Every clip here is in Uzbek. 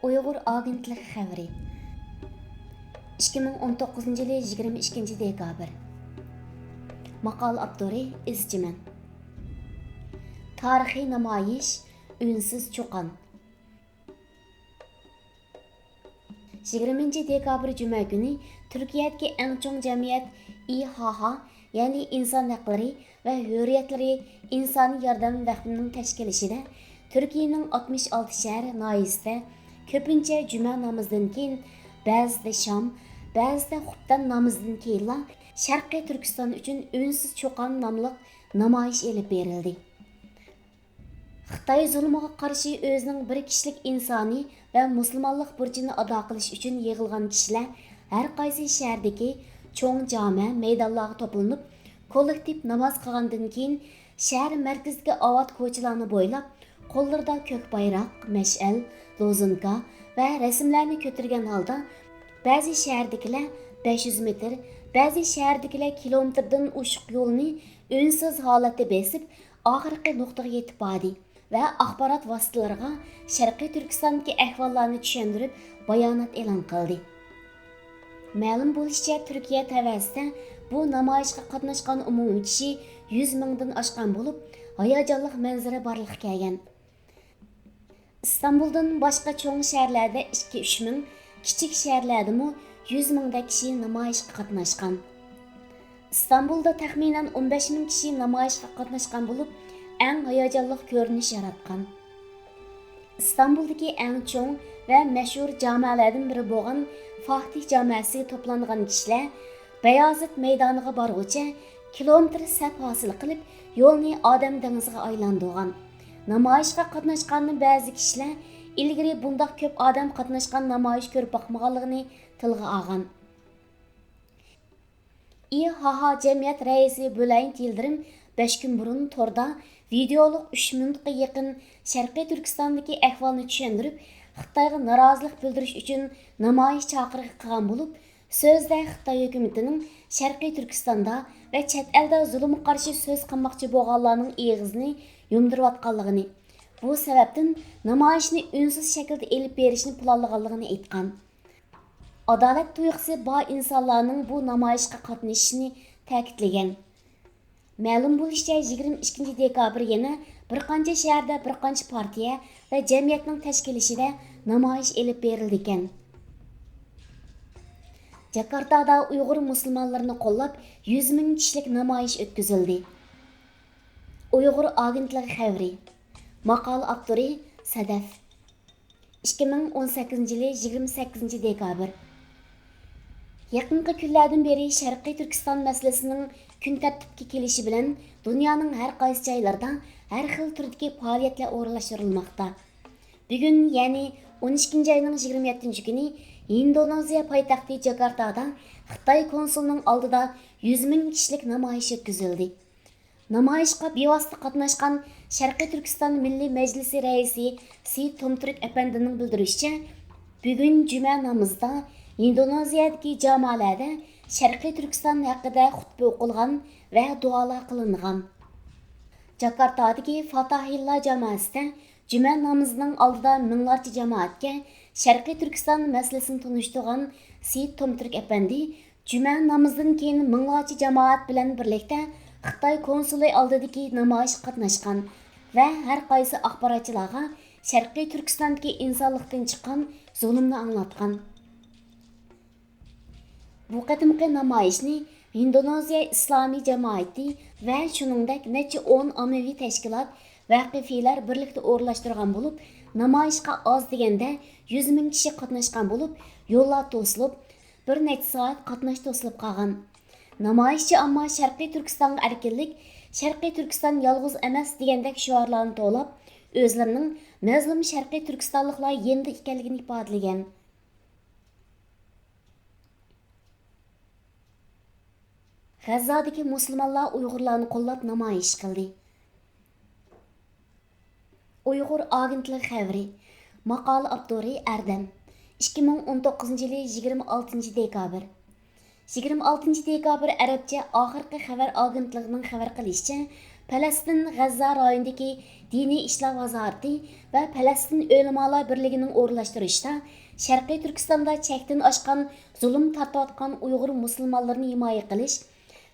Uyghur agentligi xəbəri 2019 yılı 22 dekabr. Maqal avtori İzcimen. Tarixiy namoyish Unsiz cho'qon. 20 dekabr juma kuni Turkiyadagi eng chong jamiyat İHH, ya'ni inson haqlari va hurriyatlari insoniy yordam vaqtining tashkilishida Turkiyaning 66 shahar noyisida ko'pincha juma namozidan keyin, ba'zida shom, ba'zida xubdan namozidan keyinla Sharqiy Turkiston uchun Unsiz cho'qon nomli namoyish elib berildi. Xitoy zulmiga qarshi o'zining bir kishilik insoniy va musulmonlik burchini ado qilish uchun yig'ilgan kishilar har qaysi shahardagi cho'ng jome maydonlarga to'planib, kollektiv namoz qilgandan keyin shahar markaziga ovat ko'chalarni bo'ylab, qo'llarida ko'k bayroq, mash'al, lozunka va rasmlarni ko'targan holda ba'zi shahardagilar 500 metr, ba'zi shahardagilar kilometrdan oshiq yo'lni unsiz holatda besib, oxirgi nuqtaga yetib bordi va axborot vositalariga Sharqiy Turkistondagi ahvollarni tushuntirib, bayonot e'lon qildi. Ma'lum bo'lishicha, Turkiya tavasida bu namoyishga qatnashgan umumiy kishi 100 mingdan oshgan bo'lib, hayajonli manzara borliqqa kelgan. İstanbuldan boshqa cho'ng shaharlarda 2-3 ming, kichik shaharlardami 100 mingda kishi namoyishga qatnashgan. İstanbulda taxminan 15 ming kishi namoyishga qatnashgan bo'lib, eng hayajonli ko'rinish yaratgan. İstanbuldagi eng cho'ng va mashhur jamoalardan biri bo'lgan Fatih jamoasiga to'plangan kishilar Bayazit maydoniga borguncha kilometr saf hosil qilib, yo'lni odam dengiziga aylantirgan. Namoyishga qatnashgan ba'zi kishilar ilgari bundoq ko'p odam qatnashgan namoyish ko'rib boqmaganligini tilga olgan. İHH jamiyat raisi Bülent Yildirim 5 kun burun torda videoluk 3 minutga yaqin Sharqiy Turkistondagi ahvolni tushuntirib, Xitoyga norozilik bildirish uchun namoyish chaqiriq qilgan bo'lib, so'zda Xitoy hukumatining Sharqiy Turkistonda va chet elda zulmga qarshi so'z qilmoqchi bo'lganlarning eg'izini yumdirayotganligini, bu sababdan namoyishni unsiz shaklda elib berishni planlaganligini aytgan. Adolat tuyg'usi bor insonlarning bu namoyishga qatnashishini ta'kidlagan. Ma'lum bo'lishicha, 22 dekabr yana bir qancha shaharda bir qancha partiya va jamiyatning tashkilishida namoyish elib berildi ekan. Jakartada Uyg'ur musulmonlarini qo'llab 100 ming kishilik namoyish o'tkazildi. Uyg'ur agentligi xabari. Maqol avtori Sadaf. 2018 yılı 28 dekabr. Yaqinqi kunlardan beri Sharqiy Turkiston masalasining kun tartibga kelishi bilan dunyoning har qaysi joylarida har xil turdagi faoliyatlar o'rinlashtirilmoqda. Bugun, ya'ni 12 oyning 27 kuni Indoneziya poytaxti Jakartada Xitoy konsulining oldida 100 ming kishilik namoyish o'tkazildi. Namoyishga bevosita qatnashgan Sharqiy Turkiston Milliy Majlisi raisi Si Tomturk apandining bildirishicha, bugun juma namozida Indoneziyadagi jamoalarda Sharqiy Turkiston haqida xutba o'qilgan va duolar qilingan. Jakartadagi Fatahillah jamoasida juma namozining oldida minglarcha jamoatga Sharqiy Turkiston masalasini tunishtirgan Si Tomturk apandi juma namozidan keyin minglarcha jamoat bilan birlikda Xitoy konsuli oldidagi namoyish qatnashgan va har qaysi axborotchilarga Sharqiy Turkistondagi insonlikdan chiqqan zulmni anglatgan. Bu qatimqi namoyishni Indoneziya Islomiy jamoati va shuningdek necha 10 ommaviy tashkilot vaqifiylar birlikda o'rinlashtirgan bo'lib, namoyishga oz deganda 100 ming kishi qatnashgan bo'lib, yo'llar to'silib, bir necha soat qatnash to'silib qolgan. Namoyishchi ammo Sharqiy Turkistonga erkinlik, Sharqiy Turkiston yolg'iz emas degandek shiorlarni to'lab, o'zlarining mazlum Sharqiy Turkistonliklar yanada ekanligini ifodalagan. G'azzodagi musulmonlar Uyg'urlarni qo'llab namoyish qildi. Uyg'ur agentligi xabari. Maqol avtori Erdem. 2019 yılı 26 dekabr. 26 dekabr Arabcha oxirgi xabar agentligining xabar qilishicha, Palastin G'azza rayonidagi diniy ishlar vazirati va Palastin o'limalar birligining o'rinlashtirishda Sharqiy Turkistonda chekdan oshgan zulm tortayotgan Uyg'ur musulmonlarini himoya qilish,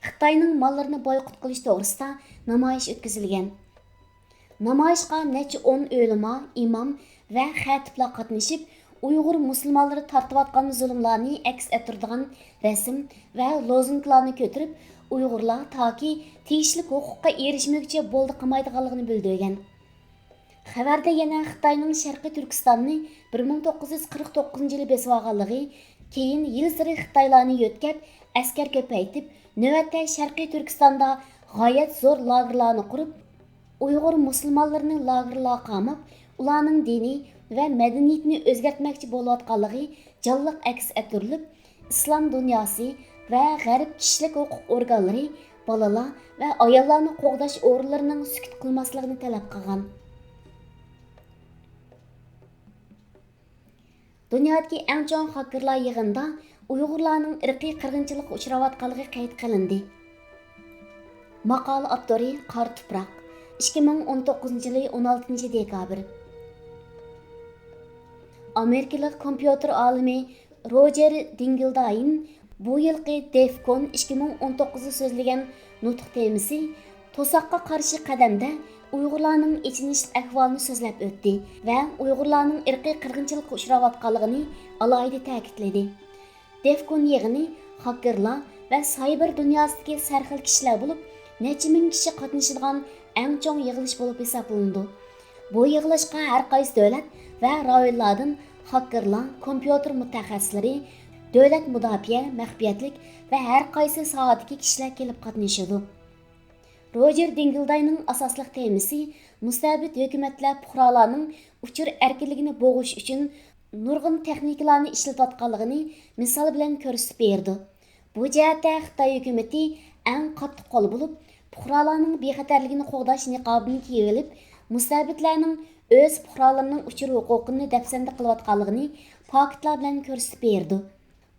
Xitoyning mollarini boyqut qilish to'g'risida namoyish o'tkazilgan. Namoyishga necha 10 o'lima, imom va xatiblar qatnashib, Uyg'ur musulmonlari tortayotgan zulmlarni aks ettiradigan rasm va lozunglarni ko'tarib, Uyg'urlar toki tegishli huquqqa erishmoqchi bo'ldi qilmaydiganligini bildirgan. Xabarda yana Xitoyning Sharqiy Turkistonni 1949 yili besib olganligi, keyin yil sari Xitoylarni yo'tkab, askar ko'paytib, navbatda Sharqiy Turkistonda g'oyat zo'r lagerlarni qurib, Uyg'ur musulmonlarini lagerlarga qamab, ularning diniy va madaniyatini o'zgartmoqchi bo'layotganligi jonliq aks ettirilib, islom dunyosi va g'arb kishilik huquq organlari bolalar va ayollarni qo'g'dash o'rinlarining sukut qilmasligini talab qilgan. Dunyodagi eng chong xakerlar yig'inida Uyg'urlarning irqiy qirg'inchilikka uchrayotganligi qayd qilindi. Maqola avtori Qor tuproq 2019 yili 16 dekabr. Amerikalik kompyuter olimi Roger Dingildine bu yilgi DEFCON 2019 so'zlagan nutq temasi to'saqqa qarshi qadamda Uyg'urlarning ichinish ahvolini so'zlab o'tdi va Uyg'urlarning irqiy qirg'inchilikka uchrayotganligini alohida ta'kidladi. DEFCON yig'ini xakerlar va sayber dunyosidagi sarxil kishilar bo'lib, necha ming kishi qatnashadigan eng chong yig'ilish bo'lib hisoblandi. Bu yig'ilishga har qaysi davlat va rayonlardan xakerlar, kompyuter mutaxassislari, davlat mudofaa, maxfiyatlik va har qaysi soatdagi kishilar kelib qatnashadi. Roger Dingildine'ning asosli temasi mustabid hukumatlar fuqarolarning uchur erkinligini bo'g'ish uchun nurg'un texnikalarni ishlatayotganligini misol bilan ko'rsatib berdi. Bu jihatda Xitoy hukumati eng qattiq qo'l bo'lib, fuqarolarning bexatarligini qo'g'dash niqobini kiyib olib, mustabidlarning o'z fuqarolarining uchur huquqini dafsanda qilayotganligini faktlar bilan ko'rsatib berdi.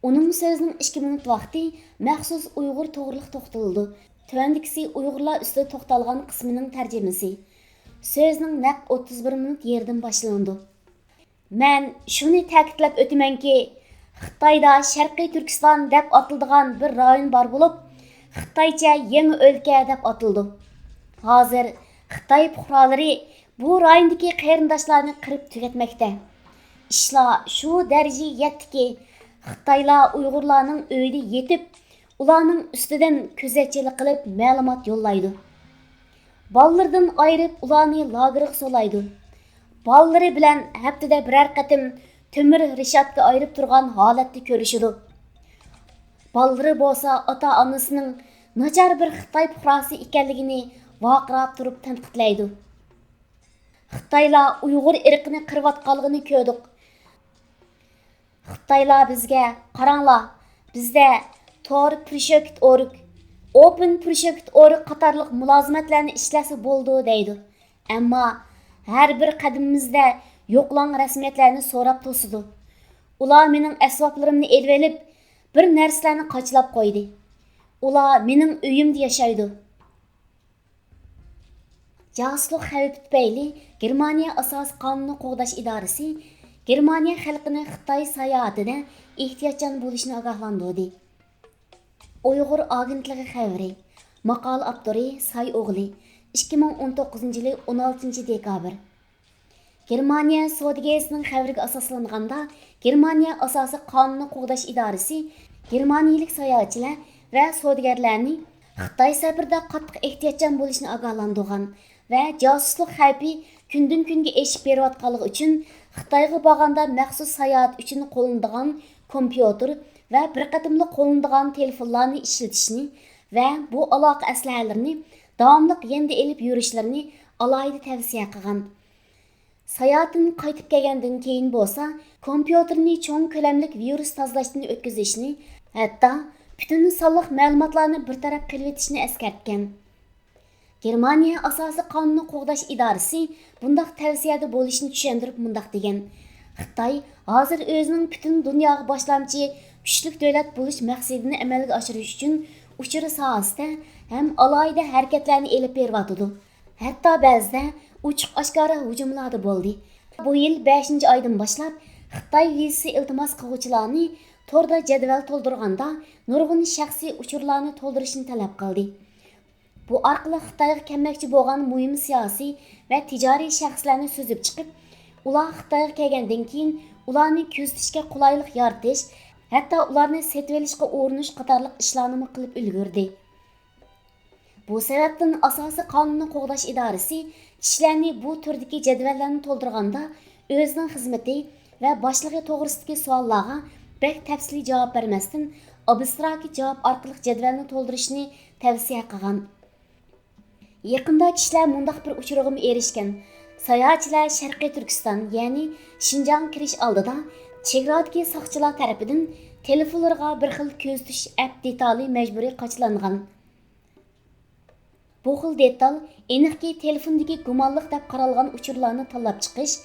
Uning so'zining 2 minut vaqti maxsus Uyg'ur to'g'riliq to'xtaldi. Tövəndikisi Uyg'urlar ustida to'xtalgan qismining tarjimasi. So'zning naq 31 minut yerdan boshlandi. Men shuni ta'kidlab o'tamanki, Xitoyda Sharqiy Turkiston deb atiladigan bir rayon bor bo'lib, Xitoycha yangi o'lka deb atildi. Hozir Xitoy fuqarolari bu rayondagi qarindoshlarni qirib tugatmoqda. Ishlar shu darajaga yetdiki, Xitoylar Uyg'urlarning uyida yetib, ularning ustidan ko'zatchilik qilib ma'lumot yo'llaydi. Ballardan ayirib ularni lagerga solaydi. Ballari bilan haftada biror qatim temir rishotga ayirib turgan holatda ko'rishidi. Ballari bo'lsa ota-onasining nachar bir Xitoy fuqarosi ekanligini vaqirab turib tanqidlaydi. Xitoylar Uyg'ur irqini qirayotganligini ko'rdik. Xitoylar bizga qaranglar, bizda Tor.org, Open.org qatorliq mulozimatlarni ishlasa bo'ldi deydi. Ammo har bir qadimimizda yo'qlang rasmiyatlarni so'rab to'sidi. Ular mening asboblarimni elib olib, bir narsalarni qochlab qo'ydi. Ular mening uyimda yashaydi. Jasuslik xavfi tufayli Germaniya asos qonunni qo'g'dash idorasi Germaniya xalqini Xitoy sayohatida ehtiyotchan bo'lishni ogohlantirdi. Uyg'ur agentligi xabari. Maqola avtori Say o'g'li 2019 yili 16 dekabr. Germaniya Sodgesining xabariga asoslanganda, Germaniya asosi qonunni qo'g'dash idorasi germaniyalik sayohatchilar va savdogarlarni Xitoy safarda qattiq ehtiyotchan bo'lishni ogohlantirgan va josuslik xavfi kundan kunga eshib berayotganligi uchun Xitoyga borganda maxsus sayohat uchun qo'llanadigan kompyuter va bir qatimli qo'llanadigan telefonlarni ishlatishni va bu aloqa aslahalarini davomli endi elib yurishlarini alohida tavsiya qilgan. Sayohatdan qaytib kelgandan keyin bo'lsa, kompyuterni cho'ng ko'lamlik virus tozalashdan o'tkazishni, hatto butun sonliq ma'lumotlarni bir taraf qilib etishni eskartgan. Germaniya asosi qonunni qo'g'dash idorasi bundaq tavsiyada bo'lishni tushuntirib mundaq degan: Xitoy hozir o'zining butun dunyoga boshlamchi kuchli davlat bo'lish maqsadini amalga oshirish uchun uchur sohasida ham alohida harakatlarni elib beryotidi. Hatto ba'zida ochiq oshkora hujumlar bo'ldi. Bu yil 5-oydan boshlab Xitoy vizasi iltimos qiluvchilarni torda jadval to'ldirganda nurg'un shaxsiy uchurlarni to'ldirishni talab qildi. Bu orqali Xitoyga kelmoqchi bo'lgan muhim siyosiy va tijoriy shaxslarni so'zib chiqib, ular Xitoyga kelgandan keyin ularni kuzatishga qulaylik yaratish, hatto ularni setib olishga urinish qatorliq ishlarni qilib ulgurdi. Bu sababdan asosiy qonunni qo'g'dash idorasi kishilarni bu turdagi jadvallarni to'ldirganda o'zining xizmati va boshlig'i to'g'risidagi savollarga bek tafsiliy javob bermasdan abstrakt javob orqali jadvalni to'ldirishni tavsiya qilgan. Yaqinda kishilar mundaq bir uchurg'im erishgan. Sayohatchilar Sharqiy Turkiston, ya'ni Shinjong kirish oldida chegaradagi soqchilar tarafidan telefonlarga bir xil ko'zitish app detali majburiy qochlangan. Bu xil detal aniqki telefondagi gumonliq deb qaralgan uchurlarni tanlab chiqish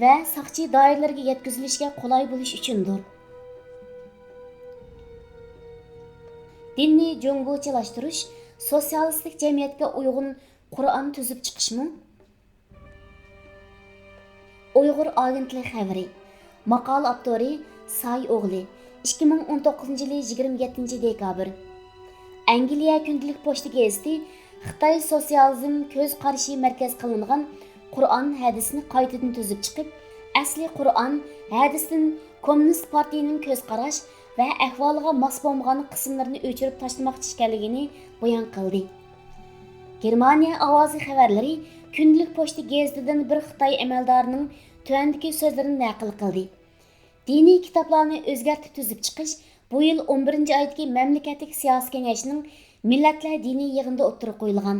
va soqchi doiralariga yetkazilishga qulay bo'lish uchundir. Dinni jo'ng'uchilashtirish sotsialistik jamiyatga uyg'un Qur'on tuzib chiqishmi? Uyg'ur agentlik xabari. Maqola avtori Say o'g'li. 2019 yil 27 dekabr. Angliya kundalik pochta gazeti Xitoy sotsializm ko'z qarashi markaz qilingan Qur'on hadisini qaytadan tuzib chiqib, asli Qur'on hadisdan Kommunist partiyaning ko'z qarash va ahvoliga mos bo'lmagan qismlarini o'chirib tashlamoqchi ekanligini bayon qildi. Germaniya ovozi xabarlari kundalik pochta gazetidan bir Xitoy amaldorining tuandagi so'zlarini naql qildi. Diniy kitoblarni o'zgartib tuzib chiqish bu yil 11-oydagi mamlakatlik siyosiy kengashining millatlar diniy yig'inida o'tirib qo'yilgan.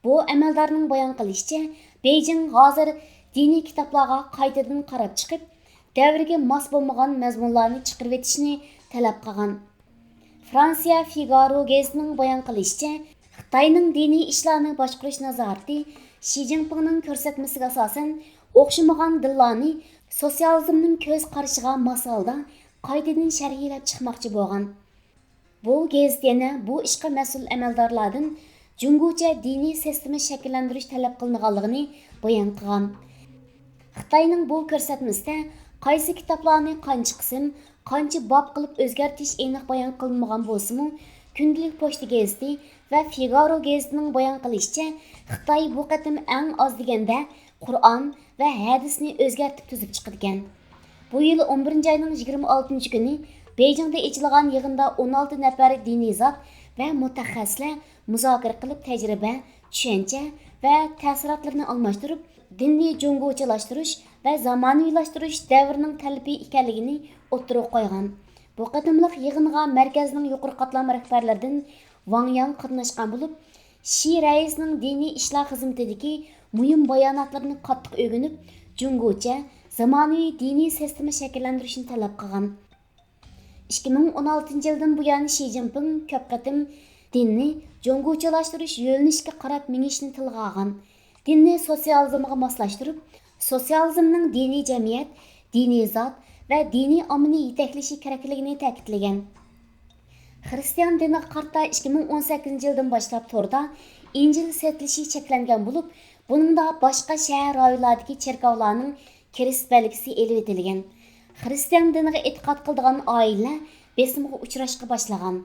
Bu amaldorning bayon qilishicha, Beijing hozir diniy kitoblarga qaytadan qarab chiqib, davrga mos bo'lmagan mazmunlarni chiqarib etishni talab qilgan. Fransiya Figaro gazetining bayon qilishicha, Xitoyning diniy ishlarni boshqarish nazorati Xi Jinpingning ko'rsatmasiga asosan o'xshamagan dillarni sotsializmning ko'z qarashiga mos holda qaytadan sharhlab chiqmoqchi bo'lgan. Bu gazet yana bu ishga mas'ul amaldorlardan jungocha diniy sistema shakllantirish talab qilinganligini bayon qilgan. Xitoyning bu ko'rsatmasida qaysi kitoblarni qancha qism, qancha bob qilib o'zgartirish aniq bayon qilinmagan bo'lsa-mu, kundalik pochta gazeti va Figaro gazetining bayon qilishicha, Xitoy bu qatim eng oz deganda Qur'on va hadisni o'zgartib tuzib chiqargan. Bu yil 11-oyning 26-kuni Beijingda ochilgan yig'inda 16 nafar diniy zot va mutaxassislar muzokara qilib tajriba, tushuncha va ta'sirotlarni almashtirib, dinni jo'ng'uchilashtirish va zamonaviylashtirish davrining talabi ekanligini o'ttirib qo'ygan. Bu qatimliq yig'inga markazning yuqori qatlami rahbarlaridan Wang Yang qatnashgan bo'lib, Shi raisning diniy ishlar xizmatidagi muhim bayonotlarni qattiq o'rganib, jo'ng'ucha zamonaviy diniy sistema shakllantirishni talab qilgan. 2016 yildan buyon Xi Jinping ko'p qatim dinni jo'ng'uchilashtirish yo'nalishiga qarab minishni tilga olgan. Dinni sotsializmga moslashtirib, sotsializmning diniy jamiyat, diniy zot va diniy omini yetaklashi kerakligini ta'kidlagan. Xristian diniga qarta 2018 yildan boshlab torda Injil setilishi cheklangan bo'lib, buningda boshqa shahar rayonlaridagi cherkovlarning kirish belgisi elib etilgan. Xristian diniga e'tiqod qiladigan oilalar besimga uchrashga boshlagan.